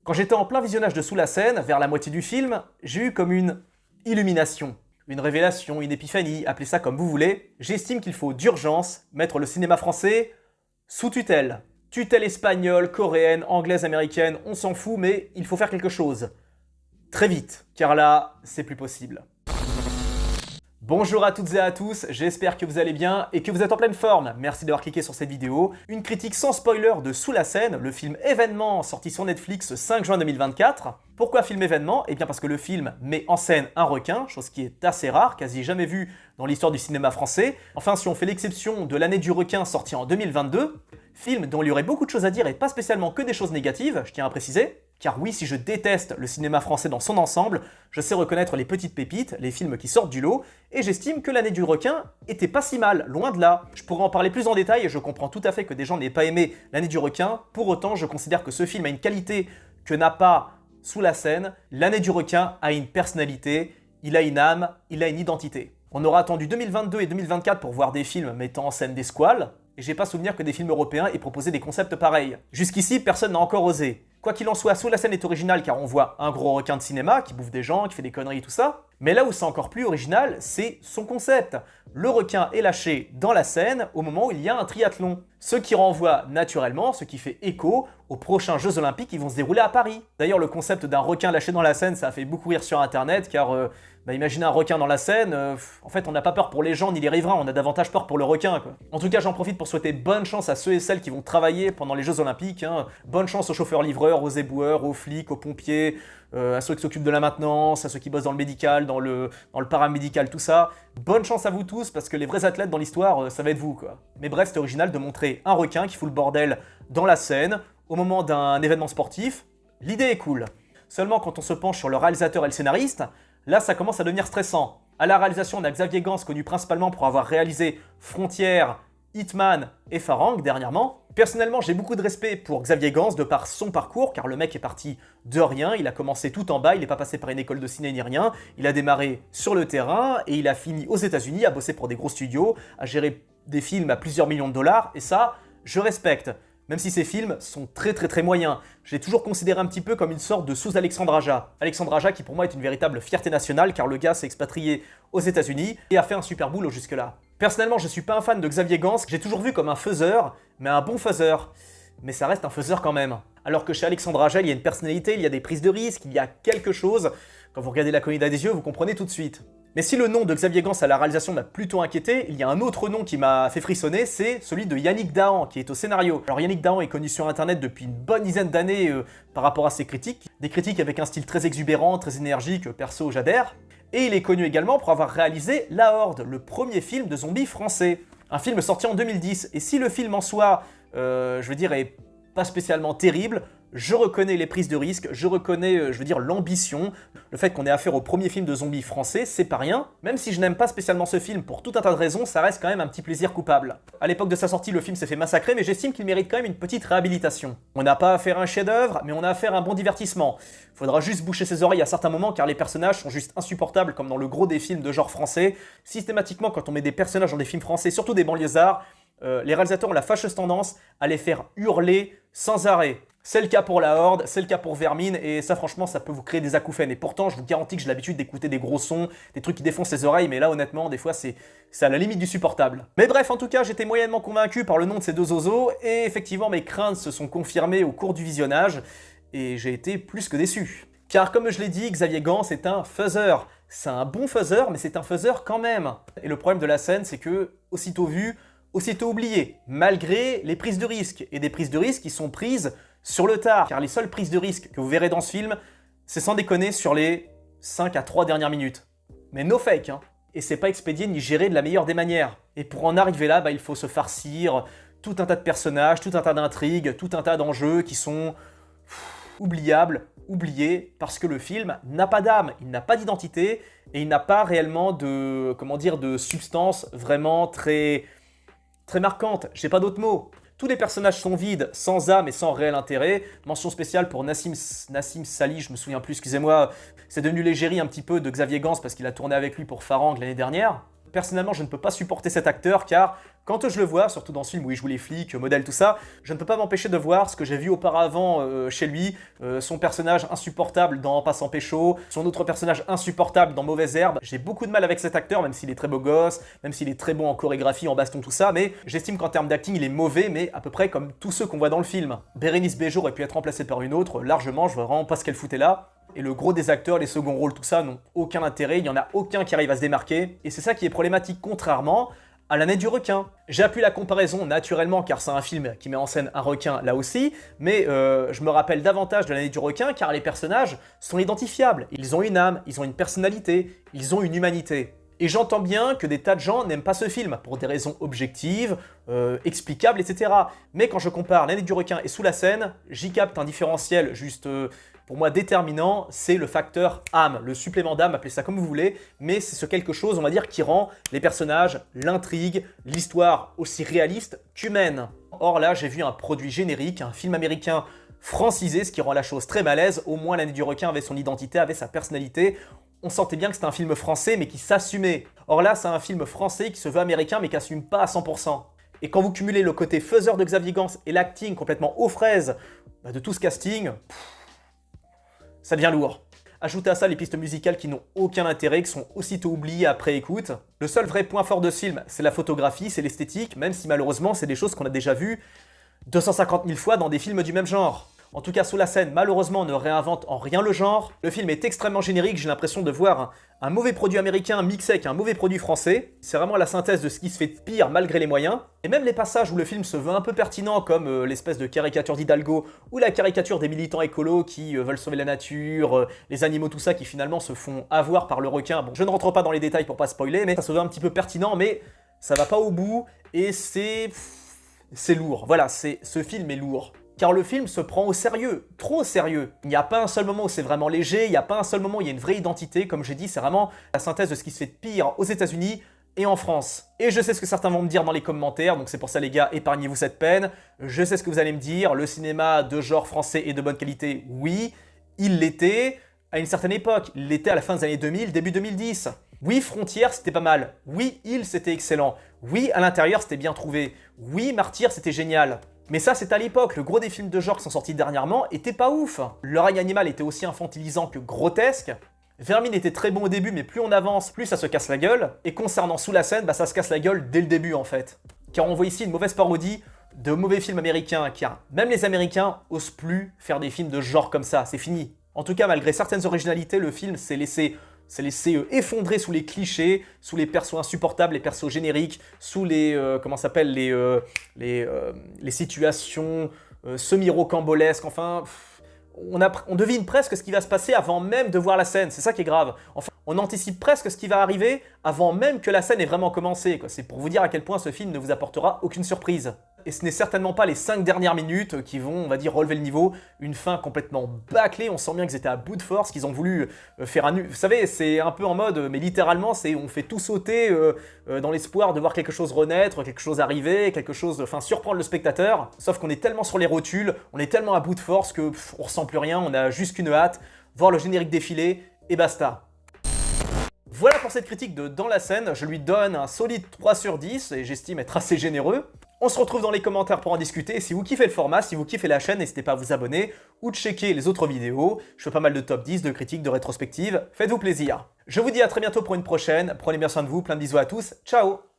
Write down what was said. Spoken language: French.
Quand j'étais en plein visionnage de Sous la Seine, vers la moitié du film, j'ai eu comme une illumination, une révélation, une épiphanie, appelez ça comme vous voulez. J'estime qu'il faut d'urgence mettre le cinéma français sous tutelle. Tutelle espagnole, coréenne, anglaise, américaine, on s'en fout, mais il faut faire quelque chose. Très vite, car là, c'est plus possible. Bonjour à toutes et à tous, j'espère que vous allez bien et que vous êtes en pleine forme. Merci d'avoir cliqué sur cette vidéo. Une critique sans spoiler de Sous la Seine, le film événement sorti sur Netflix 5 juin 2024. Pourquoi film événement? Eh bien parce que le film met en scène un requin, chose qui est assez rare, quasi jamais vue dans l'histoire du cinéma français. Enfin, si on fait l'exception de l'année du requin sorti en 2022, film dont il y aurait beaucoup de choses à dire et pas spécialement que des choses négatives, je tiens à préciser. Car oui, si je déteste le cinéma français dans son ensemble, je sais reconnaître les petites pépites, les films qui sortent du lot, et j'estime que l'année du requin était pas si mal, loin de là. Je pourrais en parler plus en détail et je comprends tout à fait que des gens n'aient pas aimé l'année du requin, pour autant je considère que ce film a une qualité que n'a pas Sous la Seine. L'année du requin a une personnalité, il a une âme, il a une identité. On aura attendu 2022 et 2024 pour voir des films mettant en scène des squales, et j'ai pas souvenir que des films européens aient proposé des concepts pareils. Jusqu'ici, personne n'a encore osé. Quoi qu'il en soit, Sous la Seine est original car on voit un gros requin de cinéma qui bouffe des gens, qui fait des conneries et tout ça. Mais là où c'est encore plus original, c'est son concept. Le requin est lâché dans la Seine au moment où il y a un triathlon. Ce qui renvoie naturellement, ce qui fait écho aux prochains Jeux Olympiques qui vont se dérouler à Paris. D'ailleurs, le concept d'un requin lâché dans la Seine, ça a fait beaucoup rire sur internet car imaginez un requin dans la Seine, en fait on n'a pas peur pour les gens ni les riverains, on a davantage peur pour le requin quoi. En tout cas, j'en profite pour souhaiter bonne chance à ceux et celles qui vont travailler pendant les Jeux Olympiques. Bonne chance aux chauffeurs-livreurs, aux éboueurs, aux flics, aux pompiers, à ceux qui s'occupent de la maintenance, à ceux qui bossent dans le médical, dans le paramédical, tout ça. Bonne chance à vous tous, parce que les vrais athlètes dans l'histoire, ça va être vous, quoi. Mais bref, c'est original de montrer un requin qui fout le bordel dans la Seine, au moment d'un événement sportif. L'idée est cool. Seulement, quand on se penche sur le réalisateur et le scénariste, là, ça commence à devenir stressant. À la réalisation, on a Xavier Gans, connu principalement pour avoir réalisé Frontières, Hitman et Farang dernièrement. Personnellement, j'ai beaucoup de respect pour Xavier Gans de par son parcours, car le mec est parti de rien, il a commencé tout en bas, il n'est pas passé par une école de ciné ni rien, il a démarré sur le terrain et il a fini aux États-Unis à bosser pour des gros studios, à gérer des films à plusieurs millions de dollars, et ça, je respecte. Même si ces films sont très moyens. Je l'ai toujours considéré un petit peu comme une sorte de sous-Alexandre Aja. Alexandre Aja qui pour moi est une véritable fierté nationale car le gars s'est expatrié aux États-Unis et a fait un super boulot jusque-là. Personnellement, je suis pas un fan de Xavier Gans, que j'ai toujours vu comme un faiseur, mais un bon faiseur. Mais ça reste un faiseur quand même. Alors que chez Alexandre Aja, il y a une personnalité, il y a des prises de risques, il y a quelque chose. Quand vous regardez La Corrida des yeux, vous comprenez tout de suite. Mais si le nom de Xavier Gans à la réalisation m'a plutôt inquiété, il y a un autre nom qui m'a fait frissonner, c'est celui de Yannick Dahan, qui est au scénario. Alors Yannick Dahan est connu sur internet depuis une bonne dizaine d'années par rapport à ses critiques. Des critiques avec un style très exubérant, très énergique, perso j'adhère. Et il est connu également pour avoir réalisé La Horde, le premier film de zombies français. Un film sorti en 2010. Et si le film en soi, je veux dire, est pas spécialement terrible, je reconnais les prises de risque, je reconnais, l'ambition. Le fait qu'on ait affaire au premier film de zombies français, c'est pas rien. Même si je n'aime pas spécialement ce film pour tout un tas de raisons, ça reste quand même un petit plaisir coupable. À l'époque de sa sortie, le film s'est fait massacrer, mais j'estime qu'il mérite quand même une petite réhabilitation. On n'a pas affaire à un chef-d'œuvre, mais on a affaire à un bon divertissement. Faudra juste boucher ses oreilles à certains moments, car les personnages sont juste insupportables, comme dans le gros des films de genre français. Systématiquement, quand on met des personnages dans des films français, surtout des banlieusards, les réalisateurs ont la fâcheuse tendance à les faire hurler sans arrêt. C'est le cas pour La Horde, c'est le cas pour Vermine, et ça franchement ça peut vous créer des acouphènes. Et pourtant je vous garantis que j'ai l'habitude d'écouter des gros sons, des trucs qui défoncent les oreilles, mais là honnêtement des fois c'est à la limite du supportable. Mais bref, en tout cas j'étais moyennement convaincu par le nom de ces deux zozos, et effectivement mes craintes se sont confirmées au cours du visionnage, et j'ai été plus que déçu. Car comme je l'ai dit, Xavier Gans est un faiseur. C'est un bon faiseur, mais c'est un faiseur quand même. Et le problème de la scène, c'est que, aussitôt vu, aussitôt oublié, malgré les prises de risque. Et des prises de risque qui sont prises sur le tard. Car les seules prises de risque que vous verrez dans ce film, c'est sans déconner sur les 5 à 3 dernières minutes. Mais no fake, hein. Et c'est pas expédié ni géré de la meilleure des manières. Et pour en arriver là, il faut se farcir tout un tas de personnages, tout un tas d'intrigues, tout un tas d'enjeux qui sont oubliables, oubliés, parce que le film n'a pas d'âme, il n'a pas d'identité, et il n'a pas réellement de, de substance vraiment très marquante. J'ai pas d'autres mots. Tous les personnages sont vides, sans âme et sans réel intérêt. Mention spéciale pour Nassim Sali, je me souviens plus, excusez-moi. C'est devenu l'égérie un petit peu de Xavier Gans parce qu'il a tourné avec lui pour Farang l'année dernière. Personnellement, je ne peux pas supporter cet acteur car quand je le vois, surtout dans ce film où il joue les flics, modèle, tout ça, je ne peux pas m'empêcher de voir ce que j'ai vu auparavant chez lui, son personnage insupportable dans Passant Pécho, son autre personnage insupportable dans Mauvaise Herbe. J'ai beaucoup de mal avec cet acteur, même s'il est très beau gosse, même s'il est très bon en chorégraphie, en baston, tout ça, mais j'estime qu'en termes d'acting, il est mauvais, mais à peu près comme tous ceux qu'on voit dans le film. Bérénice Bejo aurait pu être remplacée par une autre, largement, je vois vraiment pas ce qu'elle foutait là. Et le gros des acteurs, les seconds rôles, tout ça, n'ont aucun intérêt, il n'y en a aucun qui arrive à se démarquer, et c'est ça qui est problématique, contrairement à L'année du requin. J'ai appuyé la comparaison naturellement car c'est un film qui met en scène un requin là aussi, mais je me rappelle davantage de L'année du requin car les personnages sont identifiables. Ils ont une âme, ils ont une personnalité, ils ont une humanité. Et j'entends bien que des tas de gens n'aiment pas ce film, pour des raisons objectives, explicables, etc. Mais quand je compare L'année du requin et Sous la Seine, j'y capte un différentiel juste... pour moi, déterminant, c'est le facteur âme, le supplément d'âme, appelez ça comme vous voulez, mais c'est ce quelque chose, on va dire, qui rend les personnages, l'intrigue, l'histoire aussi réaliste qu'humaine. Or là, j'ai vu un produit générique, un film américain francisé, ce qui rend la chose très malaise. Au moins, L'année du requin avait son identité, avait sa personnalité. On sentait bien que c'était un film français, mais qui s'assumait. Or là, c'est un film français qui se veut américain, mais qui n'assume pas à 100%. Et quand vous cumulez le côté faiseur de Xavier Gans et l'acting complètement aux fraises de tout ce casting... ça devient lourd. Ajoutez à ça les pistes musicales qui n'ont aucun intérêt, qui sont aussitôt oubliées après écoute. Le seul vrai point fort de ce film, c'est la photographie, c'est l'esthétique, même si malheureusement c'est des choses qu'on a déjà vues 250 000 fois dans des films du même genre. En tout cas, Sous la Seine, malheureusement, ne réinvente en rien le genre. Le film est extrêmement générique, j'ai l'impression de voir un mauvais produit américain mixé avec un mauvais produit français. C'est vraiment la synthèse de ce qui se fait de pire malgré les moyens. Et même les passages où le film se veut un peu pertinent, comme l'espèce de caricature d'Hidalgo, ou la caricature des militants écolos qui veulent sauver la nature, les animaux, tout ça, qui finalement se font avoir par le requin. Bon, je ne rentre pas dans les détails pour pas spoiler, mais ça se veut un petit peu pertinent, mais ça va pas au bout, et c'est lourd. Voilà, ce film est lourd. Car le film se prend au sérieux, trop au sérieux. Il n'y a pas un seul moment où c'est vraiment léger, il n'y a pas un seul moment où il y a une vraie identité. Comme j'ai dit, c'est vraiment la synthèse de ce qui se fait de pire aux États-Unis et en France. Et je sais ce que certains vont me dire dans les commentaires, donc c'est pour ça les gars, épargnez-vous cette peine. Je sais ce que vous allez me dire, le cinéma de genre français est de bonne qualité, oui, il l'était à une certaine époque, il l'était à la fin des années 2000, début 2010. Oui, Frontières, c'était pas mal. Oui, Il, c'était excellent. Oui, À l'intérieur, c'était bien trouvé. Oui, Martyr, c'était génial. Mais ça, c'est à l'époque. Le gros des films de genre qui sont sortis dernièrement était pas ouf. Le règne animal était aussi infantilisant que grotesque. Vermine était très bon au début, mais plus on avance, plus ça se casse la gueule. Et concernant Sous la Seine, ça se casse la gueule dès le début en fait. Car on voit ici une mauvaise parodie de mauvais films américains, car même les Américains osent plus faire des films de genre comme ça, c'est fini. En tout cas, malgré certaines originalités, le film s'est laissé effondrer sous les clichés, sous les persos insupportables, les persos génériques, sous les les situations semi-rocambolesques, enfin... On devine presque ce qui va se passer avant même de voir la scène, c'est ça qui est grave. Enfin, on anticipe presque ce qui va arriver avant même que la scène ait vraiment commencé. C'est pour vous dire à quel point ce film ne vous apportera aucune surprise. Et ce n'est certainement pas les 5 dernières minutes qui vont, on va dire, relever le niveau. Une fin complètement bâclée, on sent bien qu'ils étaient à bout de force, qu'ils ont voulu faire un... Vous savez, c'est un peu en mode, mais littéralement, c'est on fait tout sauter dans l'espoir de voir quelque chose renaître, quelque chose arriver, quelque chose... Enfin, surprendre le spectateur. Sauf qu'on est tellement sur les rotules, on est tellement à bout de force que on ressent plus rien, on a juste qu'une hâte, voir le générique défiler, et basta. Voilà pour cette critique de Dans la Seine, je lui donne un solide 3 sur 10 et j'estime être assez généreux. On se retrouve dans les commentaires pour en discuter. Si vous kiffez le format, si vous kiffez la chaîne, n'hésitez pas à vous abonner ou de checker les autres vidéos. Je fais pas mal de top 10, de critiques, de rétrospectives. Faites-vous plaisir. Je vous dis à très bientôt pour une prochaine. Prenez bien soin de vous. Plein de bisous à tous. Ciao!